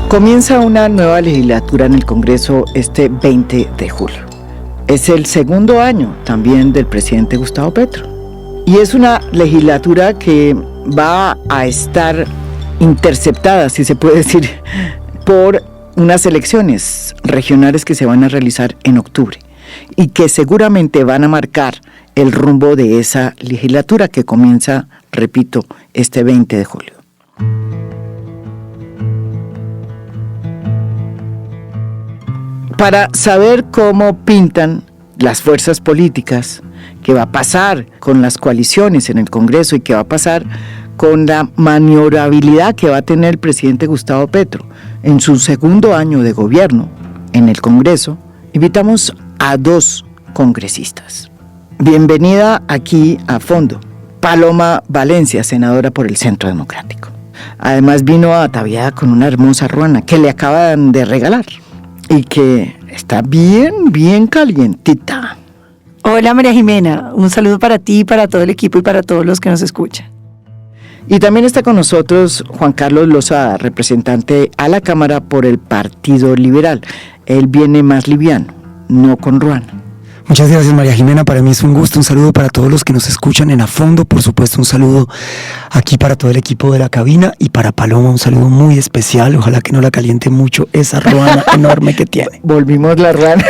Comienza una nueva legislatura en el Congreso este 20 de julio. Es el segundo año también del presidente Gustavo Petro. Y es una legislatura que va a estar interceptada, si se puede decir, por unas elecciones regionales que se van a realizar en octubre y que seguramente van a marcar el rumbo de esa legislatura que comienza, repito, este 20 de julio. Para saber cómo pintan las fuerzas políticas, qué va a pasar con las coaliciones en el Congreso y qué va a pasar con la maniobrabilidad que va a tener el presidente Gustavo Petro en su segundo año de gobierno en el Congreso, invitamos a dos congresistas. Bienvenida aquí a fondo, Paloma Valencia, senadora por el Centro Democrático. Además vino ataviada con una hermosa ruana que le acaban de regalar y que está bien calientita. Hola María Jimena, un saludo para ti, para todo el equipo y para todos los que nos escuchan. Y también está con nosotros Juan Carlos Lozada, representante a la Cámara por el Partido Liberal. Él viene más liviano, no con ruana. Muchas gracias María Jimena, para mí es un gusto, un saludo para todos los que nos escuchan en A Fondo, por supuesto un saludo aquí para todo el equipo de la cabina y para Paloma un saludo muy especial, ojalá que no la caliente mucho esa ruana enorme que tiene. Volvimos la ruana.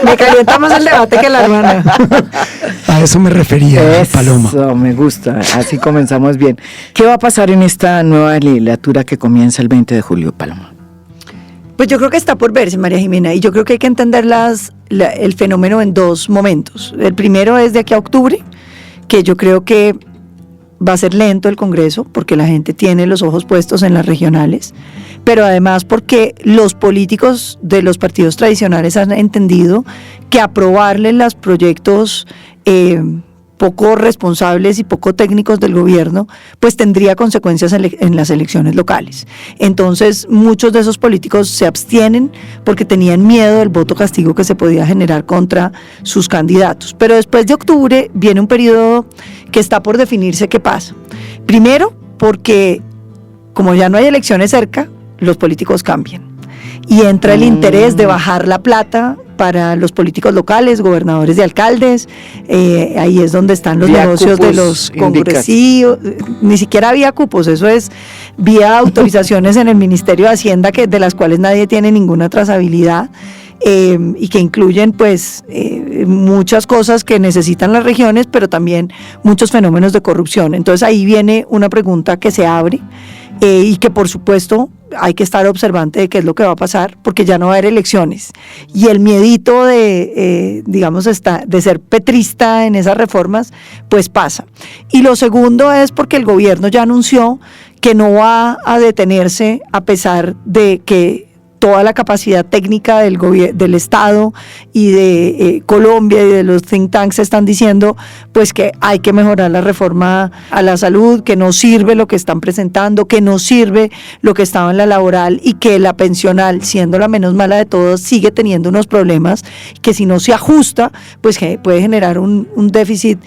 Me calienta más el debate que la ruana. A eso me refería, Paloma. Eso me gusta, así comenzamos bien. ¿Qué va a pasar en esta nueva legislatura que comienza el 20 de julio, Paloma? Pues yo creo que está por verse, María Jimena, y yo creo que hay que entender el fenómeno en dos momentos. El primero es de aquí a octubre, que yo creo que va a ser lento el Congreso, porque la gente tiene los ojos puestos en las regionales, pero además porque los políticos de los partidos tradicionales han entendido que aprobarle los proyectos poco responsables y poco técnicos del gobierno, pues tendría consecuencias en las elecciones locales. Entonces, muchos de esos políticos se abstienen porque tenían miedo del voto castigo que se podía generar contra sus candidatos. Pero después de octubre viene un periodo que está por definirse qué pasa. Primero, porque como ya no hay elecciones cerca, los políticos cambian. Y entra el interés de bajar la plata para los políticos locales, gobernadores y alcaldes. Ahí es donde están los negocios de los congresistas. Ni siquiera había cupos, eso es vía autorizaciones en el Ministerio de Hacienda, de las cuales nadie tiene ninguna trazabilidad. Y que incluyen pues muchas cosas que necesitan las regiones, pero también muchos fenómenos de corrupción. Entonces ahí viene una pregunta que se abre y que por supuesto hay que estar observante de qué es lo que va a pasar, porque ya no va a haber elecciones. Y el miedito de ser petrista en esas reformas, pues pasa. Y lo segundo es porque el gobierno ya anunció que no va a detenerse a pesar de que toda la capacidad técnica del Estado y de Colombia y de los think tanks están diciendo pues que hay que mejorar la reforma a la salud, que no sirve lo que están presentando, que no sirve lo que estaba en la laboral y que la pensional, siendo la menos mala de todas, sigue teniendo unos problemas que si no se ajusta pues que puede generar un déficit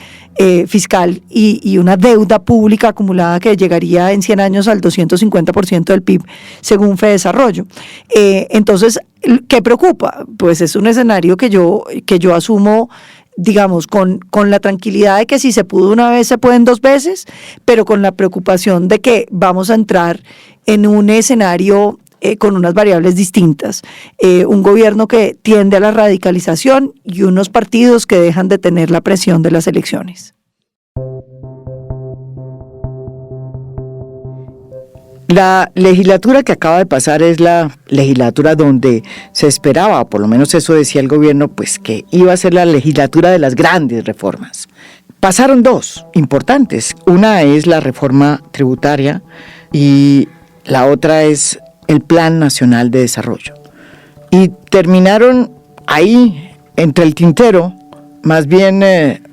fiscal y una deuda pública acumulada que llegaría en 100 años al 250% del PIB según Fedesarrollo. Entonces, ¿qué preocupa? Pues es un escenario que yo asumo, digamos, con la tranquilidad de que si se pudo una vez, se pueden dos veces, pero con la preocupación de que vamos a entrar en un escenario con unas variables distintas, un gobierno que tiende a la radicalización y unos partidos que dejan de tener la presión de las elecciones. La legislatura que acaba de pasar es la legislatura donde se esperaba, o por lo menos eso decía el gobierno, pues que iba a ser la legislatura de las grandes reformas. Pasaron dos importantes, una es la reforma tributaria y la otra es el Plan Nacional de Desarrollo. Y terminaron ahí, entre el tintero, más bien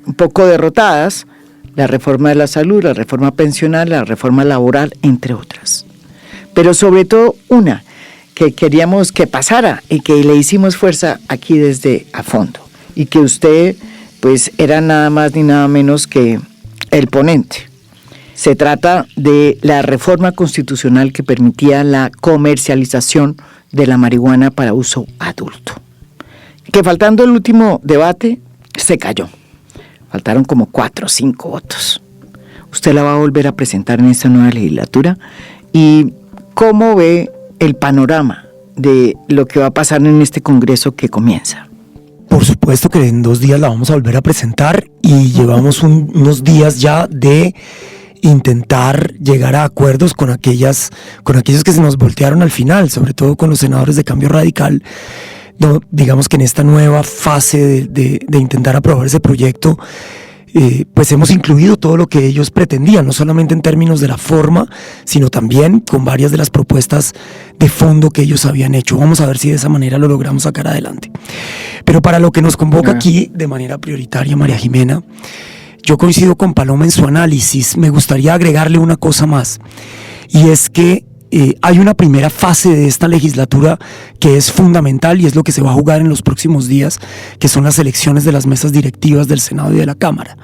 un poco derrotadas, la reforma de la salud, la reforma pensional, la reforma laboral, entre otras. Pero sobre todo una que queríamos que pasara y que le hicimos fuerza aquí desde A Fondo. Y que usted, pues, era nada más ni nada menos que el ponente. Se trata de la reforma constitucional que permitía la comercialización de la marihuana para uso adulto. Que faltando el último debate, se cayó. Faltaron como 4 o 5 votos. Usted la va a volver a presentar en esta nueva legislatura. ¿Y cómo ve el panorama de lo que va a pasar en este Congreso que comienza? Por supuesto que en 2 días la vamos a volver a presentar y llevamos unos días ya de intentar llegar a acuerdos con aquellos que se nos voltearon al final, sobre todo con los senadores de Cambio Radical. No, digamos que en esta nueva fase de intentar aprobar ese proyecto, pues hemos incluido todo lo que ellos pretendían, no solamente en términos de la forma, sino también con varias de las propuestas de fondo que ellos habían hecho. Vamos a ver si de esa manera lo logramos sacar adelante. Pero para lo que nos convoca aquí de manera prioritaria, María Jimena, yo coincido con Paloma en su análisis. Me gustaría agregarle una cosa más, y es que hay una primera fase de esta legislatura que es fundamental y es lo que se va a jugar en los próximos días, que son las elecciones de las mesas directivas del Senado y de la Cámara.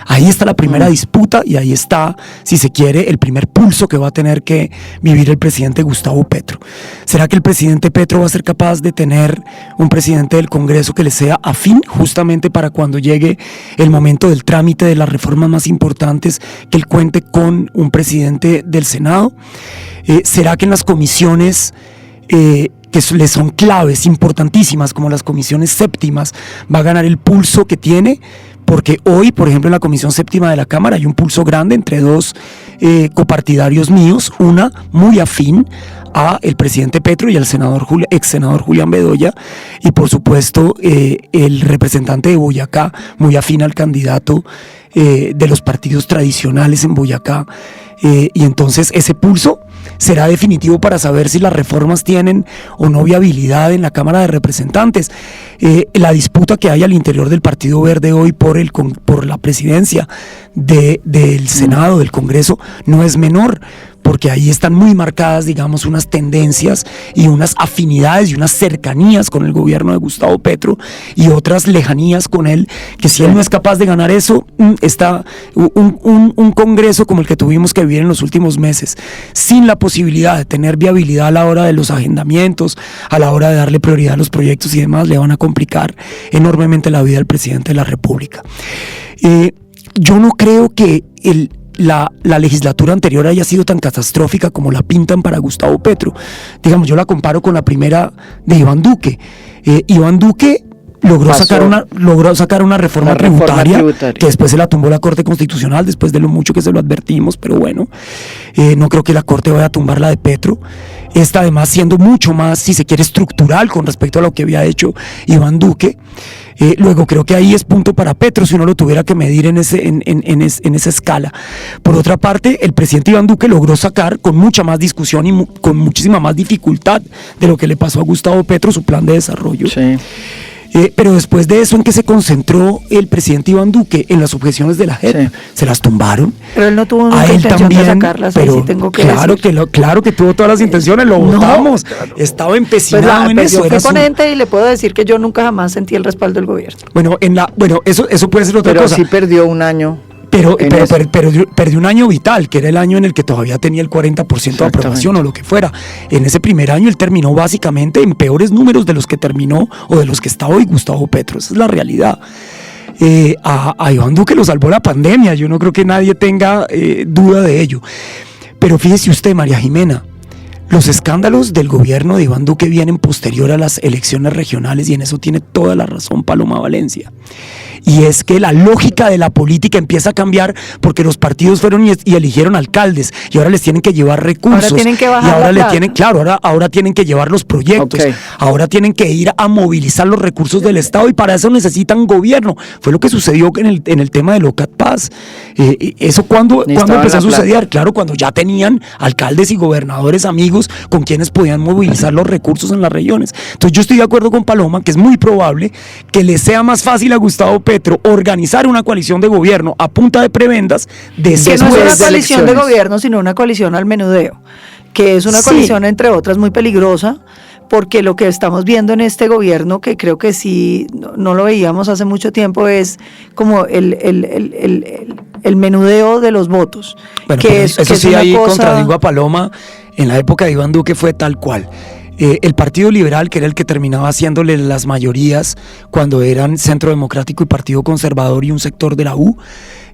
Ahí está la primera disputa y ahí está, si se quiere, el primer pulso que va a tener que vivir el presidente Gustavo Petro. ¿Será que el presidente Petro va a ser capaz de tener un presidente del Congreso que le sea afín justamente para cuando llegue el momento del trámite de las reformas más importantes, que él cuente con un presidente del Senado? ¿Será que en las comisiones que le son claves, importantísimas, como las comisiones séptimas, va a ganar el pulso que tiene? Porque hoy, por ejemplo, en la comisión séptima de la Cámara hay un pulso grande entre 2 copartidarios míos, una muy afín a el presidente Petro y al ex senador Julián Bedoya, y por supuesto el representante de Boyacá, muy afín al candidato de los partidos tradicionales en Boyacá. Y entonces ese pulso será definitivo para saber si las reformas tienen o no viabilidad en la Cámara de Representantes. La disputa que hay al interior del Partido Verde hoy por la presidencia del Senado, del Congreso, no es menor, porque ahí están muy marcadas, digamos, unas tendencias y unas afinidades y unas cercanías con el gobierno de Gustavo Petro y otras lejanías con él, que si él no es capaz de ganar eso, está un Congreso como el que tuvimos que vivir en los últimos meses, sin la posibilidad de tener viabilidad a la hora de los agendamientos, a la hora de darle prioridad a los proyectos y demás, le van a complicar enormemente la vida al presidente de la República. Yo no creo que la legislatura anterior haya sido tan catastrófica como la pintan para Gustavo Petro. Digamos, yo la comparo con la primera de Iván Duque. Iván Duque logró sacar una reforma tributaria que después se la tumbó la Corte Constitucional, después de lo mucho que se lo advertimos, pero bueno, no creo que la Corte vaya a tumbar la de Petro. Esta además siendo mucho más, si se quiere, estructural con respecto a lo que había hecho Iván Duque. Luego creo que ahí es punto para Petro si uno lo tuviera que medir en esa escala. Por otra parte, el presidente Iván Duque logró sacar con mucha más discusión y con muchísima más dificultad de lo que le pasó a Gustavo Petro su plan de desarrollo. Sí. Pero después de eso, ¿en qué se concentró el presidente Iván Duque? En las objeciones de la JEP. Sí. Se las tumbaron. Pero él no tuvo ninguna intención de sacarlas, pero sí tengo que decir. Claro que tuvo todas las intenciones, lo votamos. Claro. Estaba empecinado en eso. Yo fui ponente y le puedo decir que yo nunca jamás sentí el respaldo del gobierno. Bueno, eso puede ser otra cosa. Pero sí perdió un año. Pero perdió un año vital, que era el año en el que todavía tenía el 40% de aprobación o lo que fuera. En ese primer año él terminó básicamente en peores números de los que terminó o de los que está hoy Gustavo Petro. Esa es la realidad. A Iván Duque lo salvó la pandemia, yo no creo que nadie tenga duda de ello. Pero fíjese usted, María Jimena, los escándalos del gobierno de Iván Duque vienen posterior a las elecciones regionales y en eso tiene toda la razón Paloma Valencia. Y es que la lógica de la política empieza a cambiar porque los partidos fueron y eligieron alcaldes y ahora les tienen que llevar recursos. Ahora tienen que bajar y ahora tienen que llevar los proyectos. Okay. Ahora tienen que ir a movilizar los recursos del Estado y para eso necesitan gobierno. Fue lo que sucedió en el tema de Locat Paz. Eso cuando empezó a suceder, claro, cuando ya tenían alcaldes y gobernadores amigos con quienes podían movilizar los recursos en las regiones. Entonces yo estoy de acuerdo con Paloma que es muy probable que le sea más fácil a Gustavo Petro organizar una coalición de gobierno a punta de prebendas después que no es una coalición de gobierno, sino una coalición al menudeo, que es una coalición, entre otras, muy peligrosa, porque lo que estamos viendo en este gobierno, que creo que sí no lo veíamos hace mucho tiempo, es como el menudeo de los votos. Bueno, que eso que sí, una ahí cosa... contradigo a Paloma. En la época de Iván Duque fue tal cual. El Partido Liberal, que era el que terminaba haciéndole las mayorías cuando eran Centro Democrático y Partido Conservador y un sector de la U,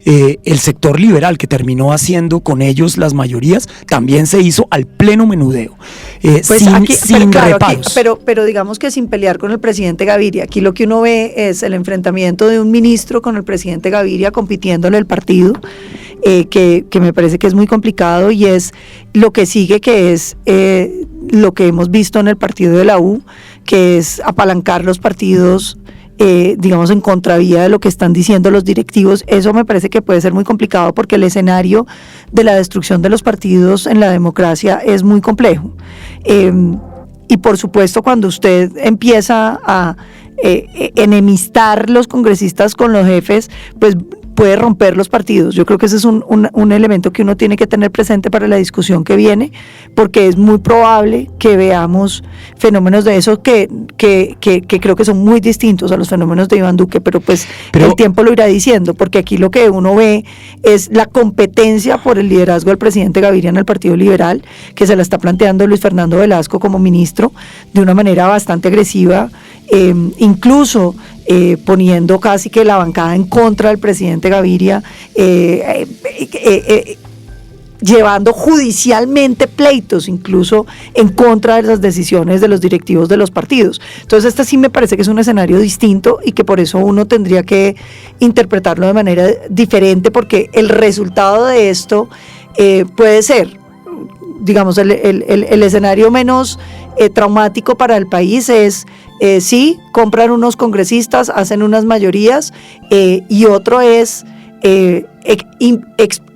el sector liberal que terminó haciendo con ellos las mayorías, también se hizo al pleno menudeo, Pues sin, aquí, sin claro, reparos. pero digamos que sin pelear con el presidente Gaviria. Aquí lo que uno ve es el enfrentamiento de un ministro con el presidente Gaviria compitiéndole el partido, que me parece que es muy complicado, y es lo que sigue, que es lo que hemos visto en el partido de la U, que es apalancar los partidos, digamos, en contravía de lo que están diciendo los directivos. Eso me parece que puede ser muy complicado, porque el escenario de la destrucción de los partidos en la democracia es muy complejo. Y por supuesto, cuando usted empieza a enemistar los congresistas con los jefes, pues puede romper los partidos. Yo creo que ese es un elemento que uno tiene que tener presente para la discusión que viene, porque es muy probable que veamos fenómenos de eso que creo que son muy distintos a los fenómenos de Iván Duque, pero el tiempo lo irá diciendo, porque aquí lo que uno ve es la competencia por el liderazgo del presidente Gaviria en el Partido Liberal, que se la está planteando Luis Fernando Velasco como ministro de una manera bastante agresiva, incluso poniendo casi que la bancada en contra del presidente Gaviria, llevando judicialmente pleitos incluso en contra de las decisiones de los directivos de los partidos. Entonces sí me parece que es un escenario distinto, y que por eso uno tendría que interpretarlo de manera diferente, porque el resultado de esto puede ser, digamos, el escenario menos traumático para el país es, sí, compran unos congresistas, hacen unas mayorías, y otro es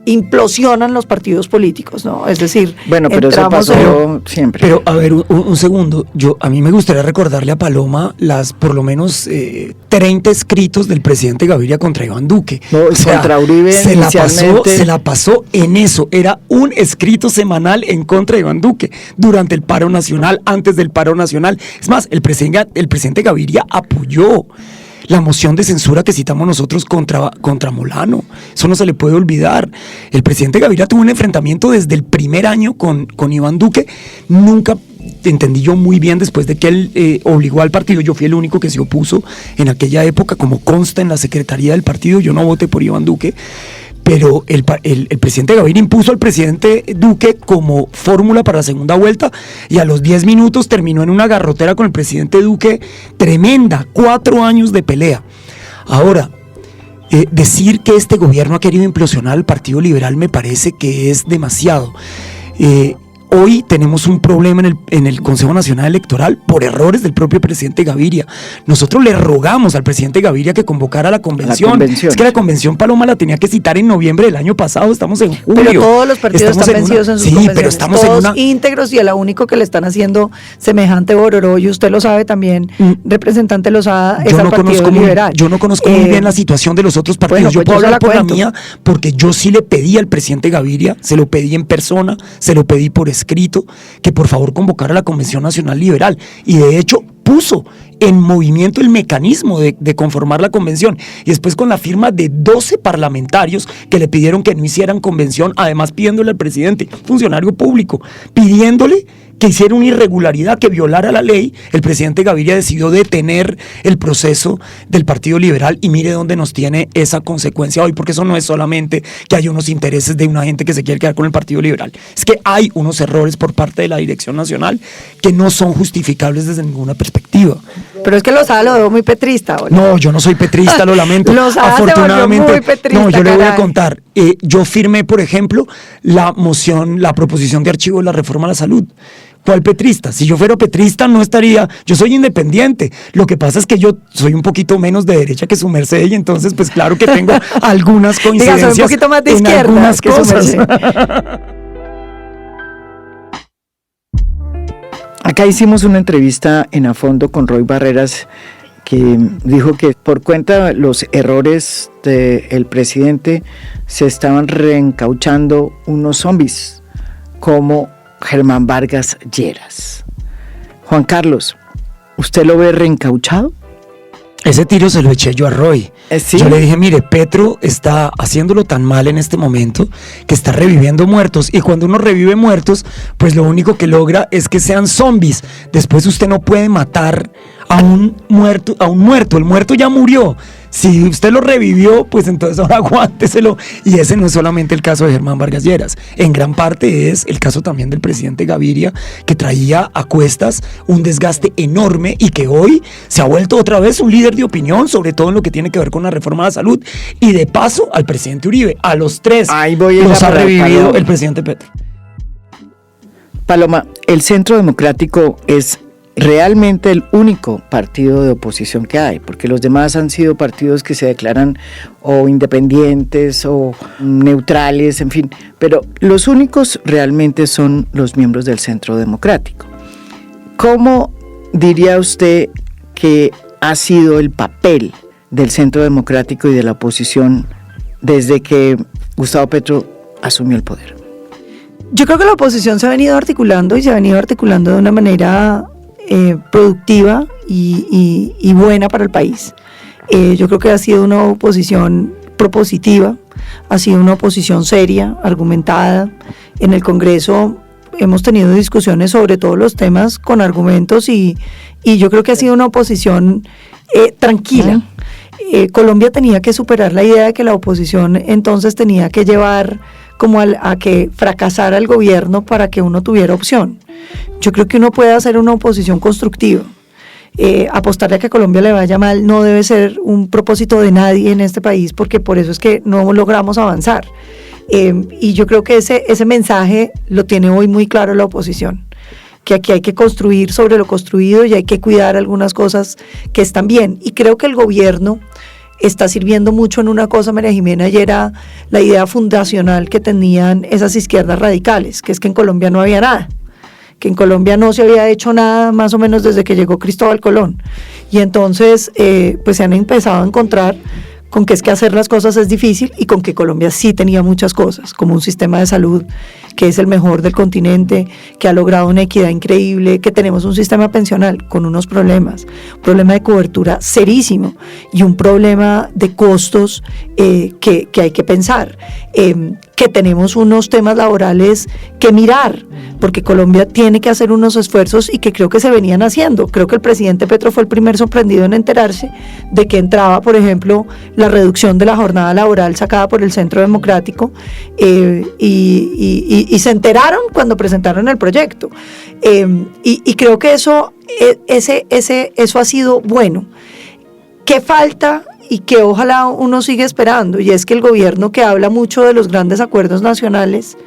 implosionan los partidos políticos, ¿no? Es decir, bueno, pero eso pasó siempre. Pero a ver, un segundo, a mí me gustaría recordarle a Paloma por lo menos 30 escritos del presidente Gaviria contra Iván Duque. No, o sea, contra Uribe se la pasó en eso. Era un escrito semanal en contra de Iván Duque durante el paro nacional, antes del paro nacional. Es más, el presidente Gaviria apoyó la moción de censura que citamos nosotros contra Molano. Eso no se le puede olvidar. El presidente Gaviria tuvo un enfrentamiento desde el primer año con Iván Duque. Nunca entendí yo muy bien, después de que él obligó al partido. Yo fui el único que se opuso en aquella época, como consta en la secretaría del partido. Yo no voté por Iván Duque, pero el presidente Gaviria impuso al presidente Duque como fórmula para la segunda vuelta, y a los 10 minutos terminó en una garrotera con el presidente Duque tremenda, 4 años de pelea. Ahora, decir que este gobierno ha querido implosionar al Partido Liberal me parece que es demasiado. Hoy tenemos un problema en el Consejo Nacional Electoral por errores del propio presidente Gaviria. Nosotros le rogamos al presidente Gaviria que convocara la convención. Es que la convención, Paloma, la tenía que citar en noviembre del año pasado. Estamos en julio. Pero todos los partidos están vencidos en sus convenciones. Pero estamos todos íntegros, y el único que le están haciendo semejante bororó, y usted lo sabe también, representante Lozada, es al Partido Liberal. Yo no conozco muy bien la situación de los otros partidos. Yo puedo hablar por la mía, porque yo sí le pedí al presidente Gaviria, se lo pedí en persona, se lo pedí por escrito, que por favor convocara la Convención Nacional Liberal, y de hecho puso en movimiento el mecanismo de conformar la convención, y después con la firma de 12 parlamentarios que le pidieron que no hicieran convención, además pidiéndole al presidente, funcionario público, pidiéndole que hiciera una irregularidad, que violara la ley, el presidente Gaviria decidió detener el proceso del Partido Liberal, y mire dónde nos tiene esa consecuencia hoy, porque eso no es solamente que hay unos intereses de una gente que se quiere quedar con el Partido Liberal, es que hay unos errores por parte de la dirección nacional que no son justificables desde ninguna perspectiva. Pero es que Lozada lo veo muy petrista, ¿o no? No, yo no soy petrista, lo lamento. Lozada afortunadamente, muy petrista, no, yo caray. le voy a contar. Yo firmé, por ejemplo, la proposición de archivo de la reforma a la salud. ¿Cuál petrista? Si yo fuera petrista no estaría, yo soy independiente. Lo que pasa es que yo soy un poquito menos de derecha que su merced, y entonces pues claro que tengo algunas coincidencias. Soy un poquito más de izquierda en algunas que cosas. su merced. Acá hicimos una entrevista en A Fondo con Roy Barreras, que dijo que por cuenta de los errores del presidente se estaban reencauchando unos zombies como Germán Vargas Lleras. Juan Carlos, ¿usted lo ve reencauchado? Ese tiro se lo eché yo a Roy. ¿Sí? Yo le dije, mire, Petro está haciéndolo tan mal en este momento que está reviviendo muertos, y cuando uno revive muertos, pues lo único que logra es que sean zombies. Después usted no puede matar a un muerto, el muerto ya murió. Si usted lo revivió, pues entonces ahora aguánteselo. Y ese no es solamente el caso de Germán Vargas Lleras. En gran parte es el caso también del presidente Gaviria, que traía a cuestas un desgaste enorme y que hoy se ha vuelto otra vez un líder de opinión, sobre todo en lo que tiene que ver con la reforma de la salud. Y de paso, al presidente Uribe. A los tres los ha revivido el presidente Petro. Paloma, el Centro Democrático es realmente el único partido de oposición que hay, porque los demás han sido partidos que se declaran o independientes o neutrales, en fin, pero los únicos realmente son los miembros del Centro Democrático. ¿Cómo diría usted que ha sido el papel del Centro Democrático y de la oposición desde que Gustavo Petro asumió el poder? Yo creo que la oposición se ha venido articulando y se ha venido articulando de una manera productiva y buena para el país. Yo creo que ha sido una oposición propositiva, ha sido una oposición seria, argumentada. En el Congreso hemos tenido discusiones sobre todos los temas con argumentos y yo creo que ha sido una oposición tranquila. Colombia tenía que superar la idea de que la oposición entonces tenía que llevar como a que fracasara el gobierno para que uno tuviera opción. Yo creo que uno puede hacer una oposición constructiva. Apostarle a que a Colombia le vaya mal no debe ser un propósito de nadie en este país, porque por eso es que no logramos avanzar. Y yo creo que ese mensaje lo tiene hoy muy claro la oposición, que aquí hay que construir sobre lo construido y hay que cuidar algunas cosas que están bien. Y creo que el gobierno está sirviendo mucho en una cosa, María Jimena, y era la idea fundacional que tenían esas izquierdas radicales, que es que en Colombia no había nada, que en Colombia no se había hecho nada más o menos desde que llegó Cristóbal Colón. Y entonces pues se han empezado a encontrar con que es que hacer las cosas es difícil y con que Colombia sí tenía muchas cosas, como un sistema de salud que es el mejor del continente, que ha logrado una equidad increíble, que tenemos un sistema pensional con unos problemas, un problema de cobertura serísimo y un problema de costos que hay que pensar, que tenemos unos temas laborales que mirar, porque Colombia tiene que hacer unos esfuerzos y que creo que se venían haciendo. Creo que el presidente Petro fue el primer sorprendido en enterarse de que entraba, por ejemplo, la reducción de la jornada laboral sacada por el Centro Democrático y se enteraron cuando presentaron el proyecto. Y creo que eso ha sido bueno. ¿Qué falta? Y que ojalá uno siga esperando, y es que el gobierno, que habla mucho de los grandes acuerdos nacionales,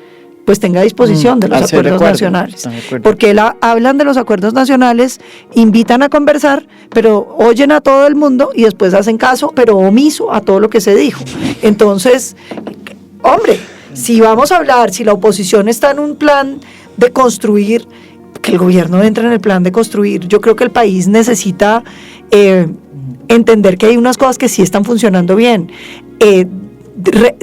pues tenga disposición de los acuerdos nacionales, porque hablan de los acuerdos nacionales, invitan a conversar, pero oyen a todo el mundo y después hacen caso, pero omiso a todo lo que se dijo. Entonces, hombre, si vamos a hablar, si la oposición está en un plan de construir, que el gobierno entre en el plan de construir. Yo creo que el país necesita entender que hay unas cosas que sí están funcionando bien.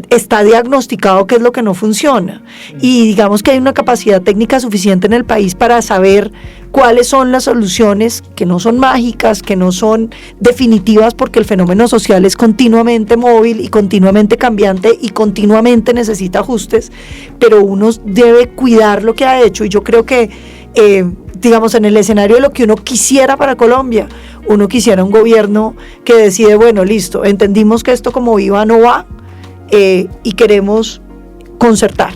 Está diagnosticado qué es lo que no funciona y digamos que hay una capacidad técnica suficiente en el país para saber cuáles son las soluciones, que no son mágicas, que no son definitivas, porque el fenómeno social es continuamente móvil y continuamente cambiante y continuamente necesita ajustes, pero uno debe cuidar lo que ha hecho. Y yo creo que digamos, en el escenario de lo que uno quisiera para Colombia, uno quisiera un gobierno que decide, bueno, listo, entendimos que esto como iba no va, y queremos concertar.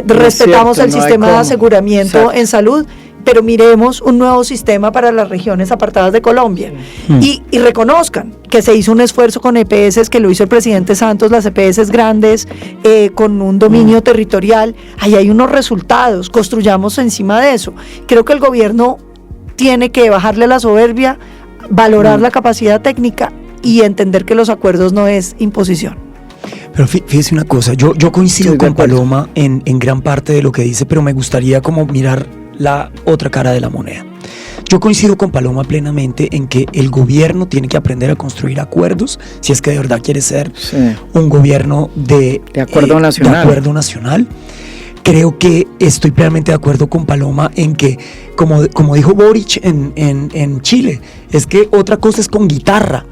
Respetamos el sistema de aseguramiento en salud, pero miremos un nuevo sistema para las regiones apartadas de Colombia y reconozcan que se hizo un esfuerzo con EPS, que lo hizo el presidente Santos, las EPS grandes, con un dominio territorial. Ahí hay unos resultados, construyamos encima de eso. Creo que el gobierno tiene que bajarle la soberbia, valorar la capacidad técnica y entender que los acuerdos no es imposición. Pero fíjese una cosa, yo coincido con Paloma en gran parte de lo que dice, pero me gustaría como mirar la otra cara de la moneda. Yo coincido con Paloma plenamente en que el gobierno tiene que aprender a construir acuerdos, si es que de verdad quiere ser un gobierno de acuerdo nacional. creo que estoy plenamente de acuerdo con Paloma en que, como dijo Boric en Chile, es que otra cosa es con guitarra.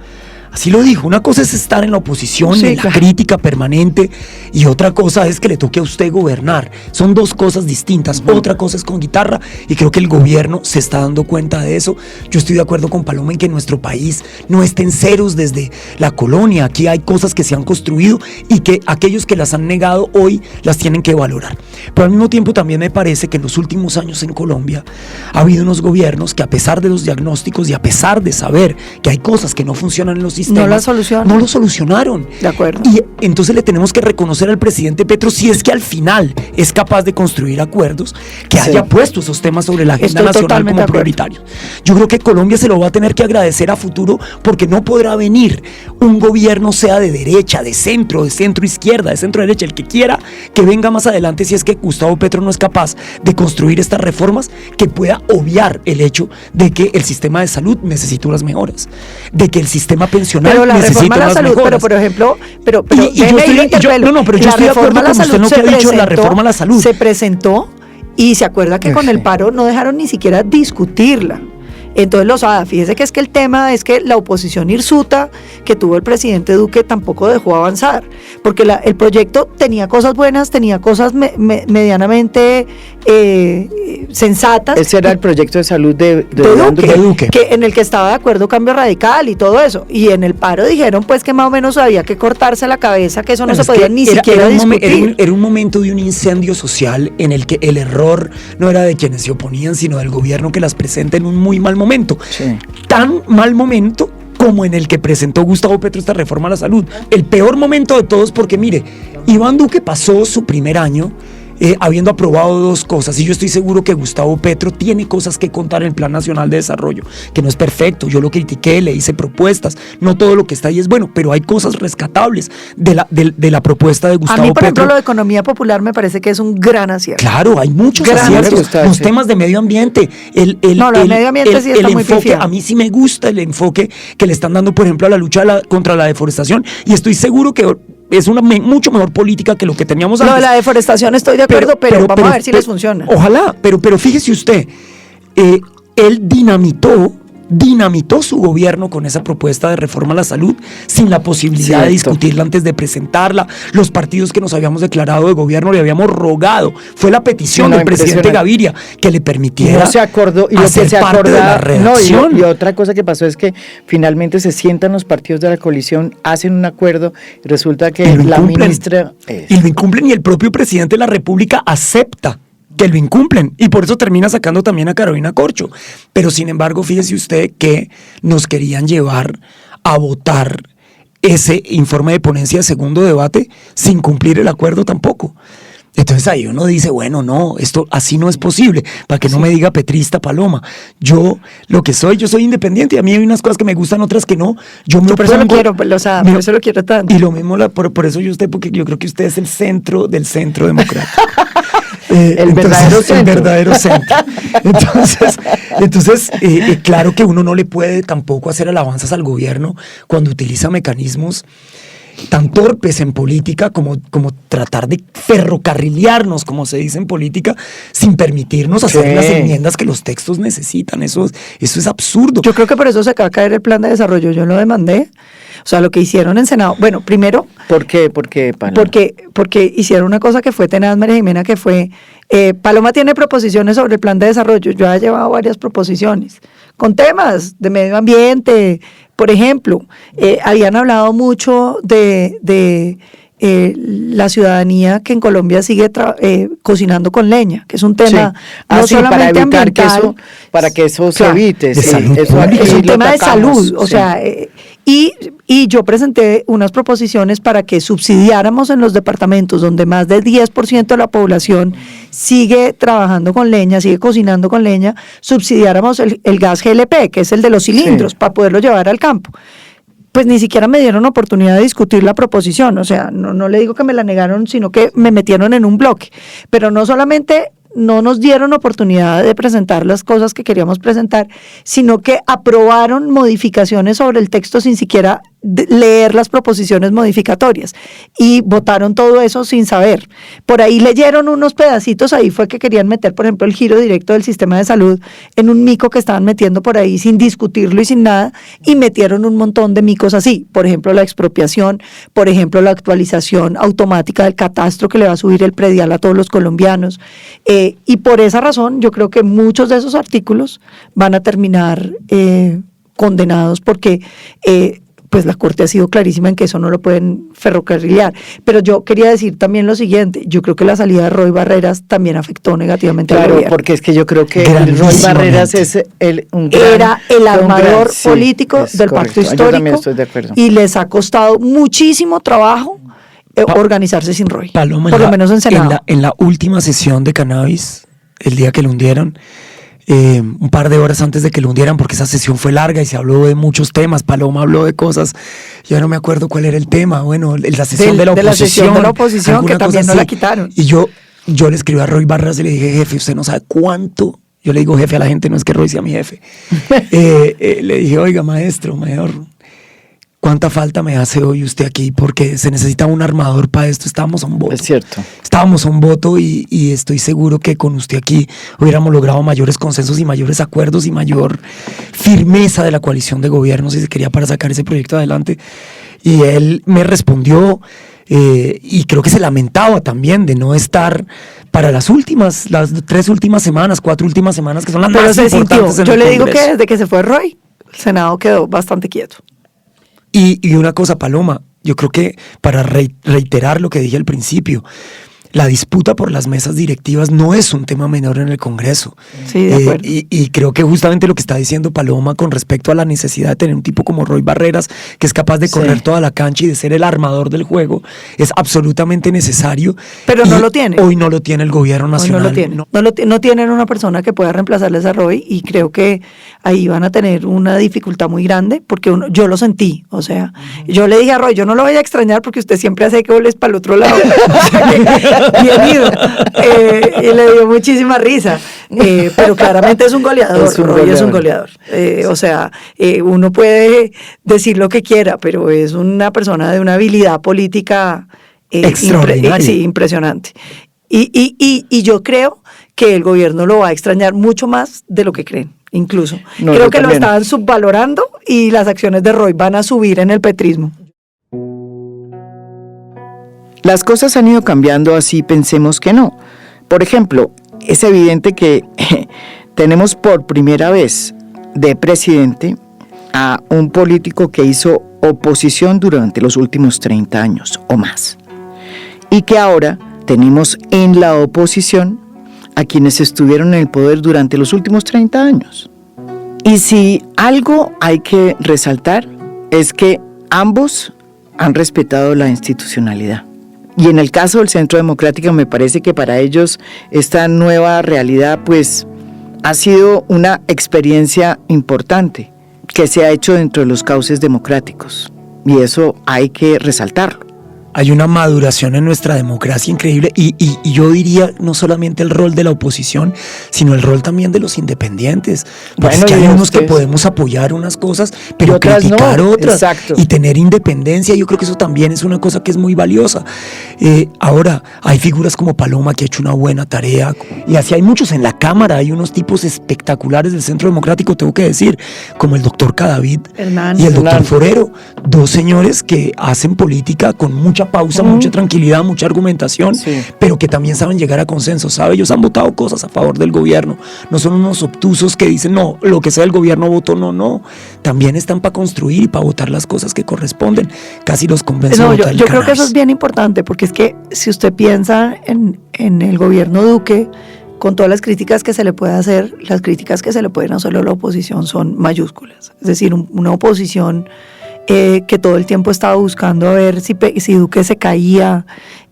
Así lo dijo, una cosa es estar en la oposición, sí, en la crítica permanente, y otra cosa es que le toque a usted gobernar. Son dos cosas distintas. Otra cosa es con guitarra, y creo que el gobierno se está dando cuenta de eso. Yo estoy de acuerdo con Paloma en que nuestro país no está en ceros desde la colonia. Aquí hay cosas que se han construido y que aquellos que las han negado hoy las tienen que valorar. Pero al mismo tiempo también me parece que en los últimos años en Colombia ha habido unos gobiernos que, a pesar de los diagnósticos y a pesar de saber que hay cosas que no funcionan en los sistemas, no lo solucionaron. De acuerdo. Y entonces le tenemos que reconocer al presidente Petro, si es que al final es capaz de construir acuerdos, que haya puesto esos temas sobre la agenda nacional como prioritarios. Yo creo que Colombia se lo va a tener que agradecer a futuro, porque no podrá venir un gobierno, sea de derecha, de centro izquierda, de centro derecha, el que quiera que venga más adelante, si es que Gustavo Petro no es capaz de construir estas reformas que pueda obviar el hecho de que el sistema de salud necesita unas mejoras, de que el sistema pensional pero la necesita reforma a la unas salud, mejoras. pero por ejemplo, pero yo estoy de acuerdo con usted en lo que ha dicho la reforma a la salud. Se presentó y se acuerda que con el paro no dejaron ni siquiera discutirla. Entonces, fíjese que es que el tema es que la oposición hirsuta que tuvo el presidente Duque tampoco dejó avanzar, porque el proyecto tenía cosas buenas, tenía cosas medianamente sensatas. Ese era el proyecto de salud de Duque. Que en el que estaba de acuerdo Cambio Radical y todo eso, y en el paro dijeron pues que más o menos había que cortarse la cabeza, que eso no se podía ni siquiera discutir. Era un momento de un incendio social en el que el error no era de quienes se oponían, sino del gobierno que las presenta en un muy mal momento. Sí. Tan mal momento como en el que presentó Gustavo Petro esta reforma a la salud. El peor momento de todos, porque mire, Iván Duque pasó su primer año habiendo aprobado dos cosas, y yo estoy seguro que Gustavo Petro tiene cosas que contar en el Plan Nacional de Desarrollo, que no es perfecto, yo lo critiqué, le hice propuestas, no todo lo que está ahí es bueno, pero hay cosas rescatables de la propuesta de Gustavo Petro. A mí, por ejemplo, lo de economía popular me parece que es un gran acierto. Claro, hay muchos aciertos, los temas de medio ambiente, el medio ambiente sí está muy enfoque, pifiado. a mí sí me gusta el enfoque que le están dando, por ejemplo, a la lucha contra la deforestación, y estoy seguro que es una mucho mejor política que lo que teníamos antes. No, la deforestación estoy de acuerdo, pero vamos a ver si les funciona. Ojalá, pero fíjese usted, él dinamitó su gobierno con esa propuesta de reforma a la salud sin la posibilidad de discutirla antes de presentarla. Los partidos que nos habíamos declarado de gobierno le habíamos rogado. Fue la petición del presidente Gaviria que le permitiera no se acordó, y lo hacer que se parte de la redacción. Y otra cosa que pasó es que finalmente se sientan los partidos de la coalición, hacen un acuerdo y resulta que la ministra... Y lo incumplen, y el propio presidente de la República acepta que lo incumplen, y por eso termina sacando también a Carolina Corcho. Pero sin embargo, fíjese usted que nos querían llevar a votar ese informe de ponencia de segundo debate sin cumplir el acuerdo tampoco. Entonces ahí uno dice, bueno, no, esto así no es posible, para que no me diga petrista Paloma. Yo soy independiente, y a mí hay unas cosas que me gustan, otras que no. Por eso lo quiero, por eso lo quiero tanto. Y lo mismo, por eso porque yo creo que usted es el centro del centro democrático. El verdadero centro. Entonces, claro que uno no le puede tampoco hacer alabanzas al gobierno cuando utiliza mecanismos tan torpes en política como tratar de ferrocarrilearnos, como se dice en política, sin permitirnos hacer las enmiendas que los textos necesitan. Eso es absurdo. Yo creo que por eso se acaba de caer el plan de desarrollo. Yo lo demandé. O sea, lo que hicieron en Senado, bueno, primero... ¿Por qué, Paloma? Porque hicieron una cosa que fue tenaz, María Jimena, que fue... Paloma tiene proposiciones sobre el plan de desarrollo. Yo he llevado varias proposiciones con temas de medio ambiente. Por ejemplo, habían hablado mucho de la ciudadanía que en Colombia sigue cocinando con leña, que es un tema no solamente para evitar ambiental, para que eso se evite. De salud. Es un tema de salud, o sea... Y yo presenté unas proposiciones para que subsidiáramos en los departamentos donde más del 10% de la población sigue trabajando con leña, sigue cocinando con leña, subsidiáramos el gas GLP, que es el de los cilindros, para poderlo llevar al campo. Pues ni siquiera me dieron oportunidad de discutir la proposición, o sea, no le digo que me la negaron, sino que me metieron en un bloque. Pero no solamente no nos dieron oportunidad de presentar las cosas que queríamos presentar, sino que aprobaron modificaciones sobre el texto sin siquiera leer las proposiciones modificatorias y votaron todo eso sin saber. Por ahí leyeron unos pedacitos, ahí fue que querían meter, por ejemplo, el giro directo del sistema de salud en un mico que estaban metiendo por ahí sin discutirlo y sin nada, y metieron un montón de micos así, por ejemplo, la expropiación, por ejemplo, la actualización automática del catastro que le va a subir el predial a todos los colombianos, y por esa razón yo creo que muchos de esos artículos van a terminar condenados porque pues la Corte ha sido clarísima en que eso no lo pueden ferrocarrilear. Pero yo quería decir también lo siguiente, yo creo que la salida de Roy Barreras también afectó negativamente al gobierno. Porque es que yo creo que Roy Barreras es era el armador político del pacto histórico. Yo también estoy de acuerdo. Y les ha costado muchísimo trabajo organizarse sin Roy, Paloma, por lo menos en Senado. En la última sesión de Cannabis, el día que lo hundieron, un par de horas antes de que lo hundieran, porque esa sesión fue larga y se habló de muchos temas, Paloma habló de cosas, yo no me acuerdo cuál era el tema, bueno, la sesión de la oposición. La sesión de la oposición, que también no la quitaron. Y yo le escribí a Roy Barras y le dije, jefe, usted no sabe cuánto, yo le digo jefe a la gente, no es que Roy sea mi jefe, le dije, oiga, maestro, mayor, ¿cuánta falta me hace hoy usted aquí? Porque se necesita un armador para esto. Estábamos a un voto. Es cierto. Estábamos a un voto y estoy seguro que con usted aquí hubiéramos logrado mayores consensos y mayores acuerdos y mayor firmeza de la coalición de gobierno si se quería para sacar ese proyecto adelante. Y él me respondió y creo que se lamentaba también de no estar para las 3 últimas semanas, 4 últimas semanas, que son las más importantes en el Congreso. Yo le digo que desde que se fue Roy, el Senado quedó bastante quieto. Y una cosa, Paloma, yo creo que para reiterar lo que dije al principio, la disputa por las mesas directivas no es un tema menor en el Congreso. Sí, de acuerdo. Y creo que justamente lo que está diciendo Paloma con respecto a la necesidad de tener un tipo como Roy Barreras, que es capaz de correr toda la cancha y de ser el armador del juego, es absolutamente necesario. Pero no lo tiene. Hoy no lo tiene el gobierno nacional. No tienen una persona que pueda reemplazarles a Roy, y creo que ahí van a tener una dificultad muy grande, porque yo lo sentí. O sea, yo le dije a Roy, yo no lo voy a extrañar porque usted siempre hace que voles para el otro lado. Bien ido. Y le dio muchísima risa. Pero claramente es un goleador. Roy es un goleador. O sea, uno puede decir lo que quiera, pero es una persona de una habilidad política extraordinaria. Impresionante. Y yo creo que el gobierno lo va a extrañar mucho más de lo que creen, incluso. Creo que lo estaban subvalorando y las acciones de Roy van a subir en el petrismo. Las cosas han ido cambiando, así pensemos que no. Por ejemplo, es evidente que tenemos por primera vez de presidente a un político que hizo oposición durante los últimos 30 años o más. Y que ahora tenemos en la oposición a quienes estuvieron en el poder durante los últimos 30 años. Y si algo hay que resaltar es que ambos han respetado la institucionalidad. Y en el caso del Centro Democrático me parece que para ellos esta nueva realidad pues ha sido una experiencia importante que se ha hecho dentro de los cauces democráticos. Y eso hay que resaltarlo. Hay una maduración en nuestra democracia increíble y yo diría no solamente el rol de la oposición, sino el rol también de los independientes. Porque es que hay unos que podemos apoyar unas cosas, pero criticar otras. Exacto. Y tener independencia, yo creo que eso también es una cosa que es muy valiosa. Ahora, hay figuras como Paloma que ha hecho una buena tarea, y así hay muchos en la Cámara, hay unos tipos espectaculares del Centro Democrático, tengo que decir, como el doctor Cadavid y el doctor Forero, dos señores que hacen política con mucha pausa, mucha tranquilidad, mucha argumentación, pero que también saben llegar a consenso, ¿sabe? Ellos han votado cosas a favor del gobierno, no son unos obtusos que dicen, no, lo que sea el gobierno votó, no, también están para construir y para votar las cosas que corresponden, casi los convencen de votar yo creo que eso es bien importante, porque es que si usted piensa en el gobierno Duque, con todas las críticas que se le puede hacer, las críticas que se le pueden hacer a la oposición son mayúsculas, es decir, una oposición que todo el tiempo estaba buscando a ver si Duque se caía,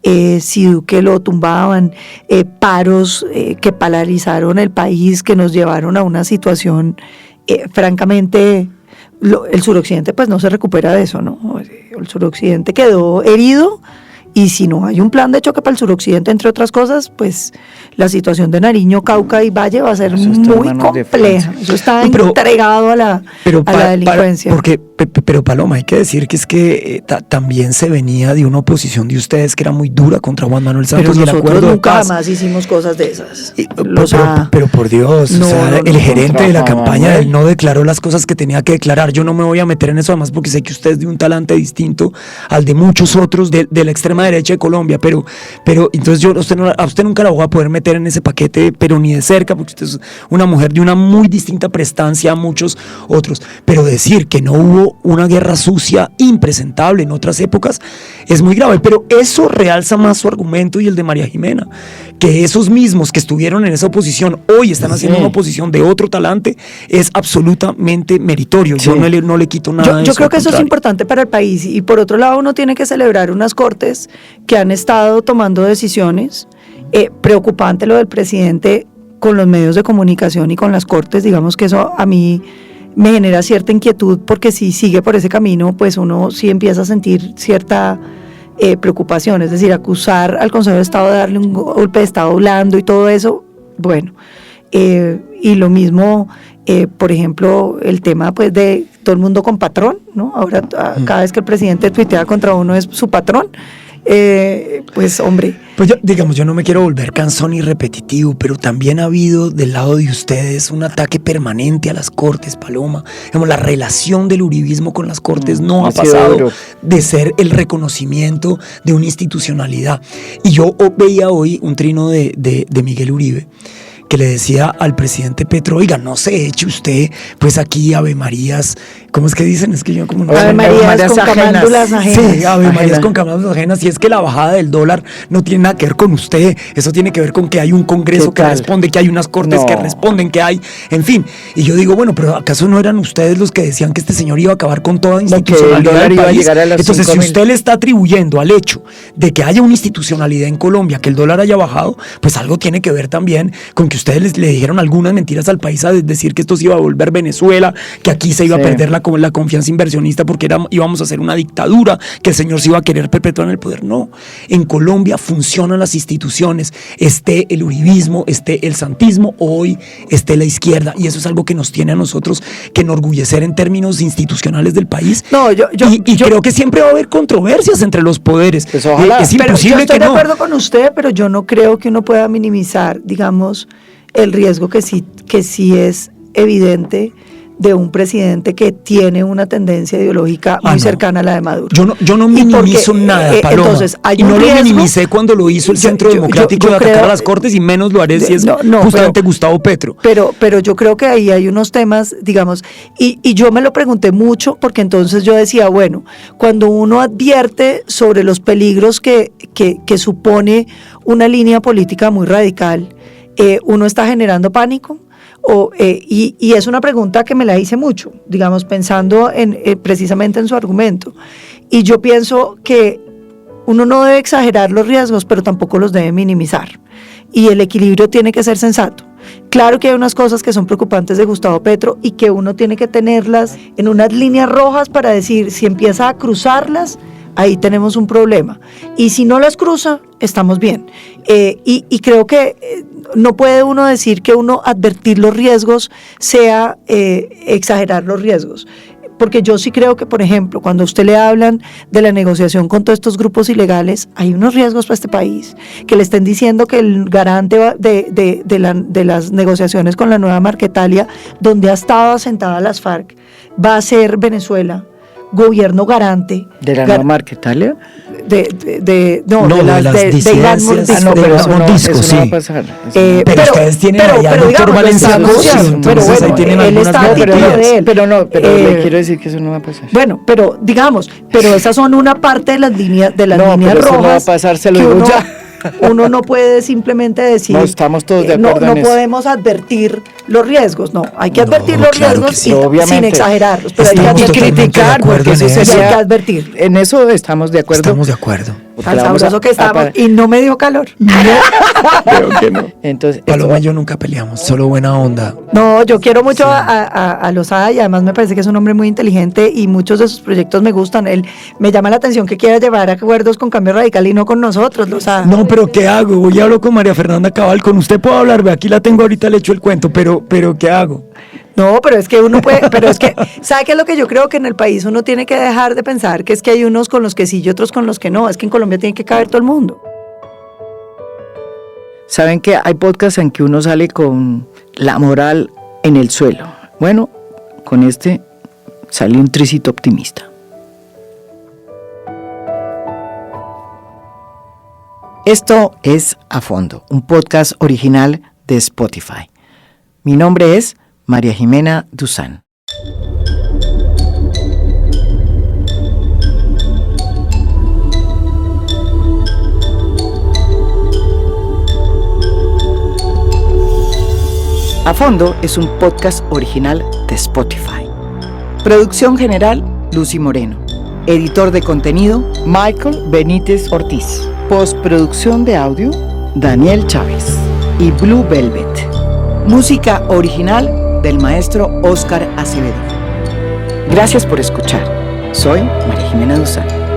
si Duque lo tumbaban, paros que paralizaron el país, que nos llevaron a una situación, francamente, el suroccidente pues no se recupera de eso, ¿no? El suroccidente quedó herido, y si no hay un plan de choque para el suroccidente, entre otras cosas, pues la situación de Nariño, Cauca y Valle va a ser muy compleja. Eso está entregado a la delincuencia. Porque Pero Paloma, hay que decir que es que también se venía de una oposición de ustedes que era muy dura contra Juan Manuel Santos y el nosotros acuerdo de nunca paz. jamás hicimos cosas de esas. Pero por Dios, no, o sea, no, el no, gerente de la contra Juan campaña Manuel. él no declaró las cosas que tenía que declarar. Yo no me voy a meter en eso además porque sé que usted es de un talante distinto al de muchos otros de la extrema derecha de Colombia, pero entonces yo a usted nunca la voy a poder meter en ese paquete, pero ni de cerca, porque usted es una mujer de una muy distinta prestancia a muchos otros. Pero decir que no hubo una guerra sucia impresentable en otras épocas es muy grave, pero eso realza más su argumento y el de María Jimena, que esos mismos que estuvieron en esa oposición hoy están haciendo una oposición de otro talante, es absolutamente meritorio. Yo no le quito nada de eso. Yo creo que eso es contrario. importante para el país, y por otro lado uno tiene que celebrar unas cortes que han estado tomando decisiones. Preocupante lo del presidente con los medios de comunicación y con las cortes, digamos que eso a mí me genera cierta inquietud, porque si sigue por ese camino, pues uno sí empieza a sentir cierta preocupación, es decir, acusar al Consejo de Estado de darle un golpe de Estado blando y todo eso, bueno, y lo mismo, por ejemplo, el tema pues de todo el mundo con patrón, ¿no? Ahora cada vez que el presidente tuitea contra uno es su patrón. Pues hombre, Pues yo no me quiero volver cansón y repetitivo, pero también ha habido del lado de ustedes un ataque permanente a las cortes, Paloma. Digamos, la relación del uribismo con las cortes no ha sido pasado duro de ser el reconocimiento de una institucionalidad. Y yo veía hoy un trino de Miguel Uribe, que le decía al presidente Petro, oiga, no se eche usted, pues aquí Ave Marías, ¿cómo es que dicen? Es que yo como no Ave sé. Marías con camándulas ajenas. Sí, Ave Marías con camándulas ajenas, y es que la bajada del dólar no tiene nada que ver con usted, eso tiene que ver con que hay un Congreso que responde, que hay unas cortes que responden, que hay, en fin. Y yo digo, bueno, pero ¿acaso no eran ustedes los que decían que este señor iba a acabar con toda institucionalidad del país? Entonces, si usted le está atribuyendo al hecho de que haya una institucionalidad en Colombia, que el dólar haya bajado, pues algo tiene que ver también con que ustedes le dijeron algunas mentiras al país a decir que esto se iba a volver Venezuela, que aquí se iba a perder la confianza inversionista porque íbamos a hacer una dictadura, que el señor se iba a querer perpetuar en el poder. No, en Colombia funcionan las instituciones, esté el uribismo, esté el santismo, hoy esté la izquierda, y eso es algo que nos tiene a nosotros que enorgullecer en términos institucionales del país. No, yo creo que siempre va a haber controversias entre los poderes. Pues ojalá. Es imposible yo estoy que no. de acuerdo con usted, pero yo no creo que uno pueda minimizar, digamos, el riesgo que sí es evidente de un presidente que tiene una tendencia ideológica muy cercana a la de Maduro. Yo no minimizo nada, Paloma. Entonces, hay y no un lo riesgo. minimicé cuando lo hizo el Centro Democrático de atacar a las Cortes, y menos lo haré si es justamente Gustavo Petro. Pero yo creo que ahí hay unos temas, digamos, y yo me lo pregunté mucho, porque entonces yo decía, bueno, cuando uno advierte sobre los peligros que supone una línea política muy radical, uno está generando pánico. Y es una pregunta que me la hice mucho, digamos, pensando precisamente en su argumento. Y yo pienso que uno no debe exagerar los riesgos, pero tampoco los debe minimizar. Y el equilibrio tiene que ser sensato. Claro que hay unas cosas que son preocupantes de Gustavo Petro y que uno tiene que tenerlas en unas líneas rojas para decir, si empieza a cruzarlas, ahí tenemos un problema. Y si no las cruza, estamos bien. Y creo que no puede uno decir que uno advertir los riesgos sea exagerar los riesgos. Porque yo sí creo que, por ejemplo, cuando a usted le hablan de la negociación con todos estos grupos ilegales, hay unos riesgos para este país. Que le estén diciendo que el garante de las negociaciones con la nueva Marquetalia, donde ha estado asentada las FARC, va a ser Venezuela, gobierno garante. ¿De la nueva Marquetalia? De las disidencias. Pero eso no va a pasar. Pero ustedes tienen allá al doctor Valenciano. Pero bueno, ahí tienen él está pero le quiero decir que eso no va a pasar. Bueno, pero esas son una parte de las líneas rojas. Eso no va a pasar, se lo digo ya. Uno no puede simplemente decir, no estamos todos de acuerdo no en eso. podemos advertir los riesgos, no, hay que advertir los riesgos sin exagerarlos, pero Estamos hay que criticar, porque eso hay sería que advertir. En eso estamos de acuerdo. Estamos de acuerdo. Tan sabroso que estamos, y no me dio calor. Creo que no. Entonces, Paloma y yo nunca peleamos, solo buena onda. No, yo quiero mucho a Lozada, y además me parece que es un hombre muy inteligente y muchos de sus proyectos me gustan. Él me llama la atención que quiera llevar acuerdos con Cambio Radical y no con nosotros, Lozada. No, pero ¿qué hago? Voy a hablar con María Fernanda Cabal, con usted puedo hablar, aquí la tengo ahorita, le echo el cuento, pero ¿qué hago? No, pero es que uno puede, pero es que, ¿sabe qué es lo que yo creo que en el país uno tiene que dejar de pensar? Que es que hay unos con los que sí y otros con los que no. Es que en Colombia tiene que caber todo el mundo. Saben que hay podcasts en que uno sale con la moral en el suelo. Bueno, con este salió un tricito optimista. Esto es A Fondo, un podcast original de Spotify. Mi nombre es María Jimena Duzán. A Fondo es un podcast original de Spotify. Producción general, Lucy Moreno. Editor de contenido, Michael Benítez Ortiz. Postproducción de audio, Daniel Chávez. Y Blue Velvet. Música original del maestro Óscar Acevedo. Gracias por escuchar. Soy María Jimena Duzán.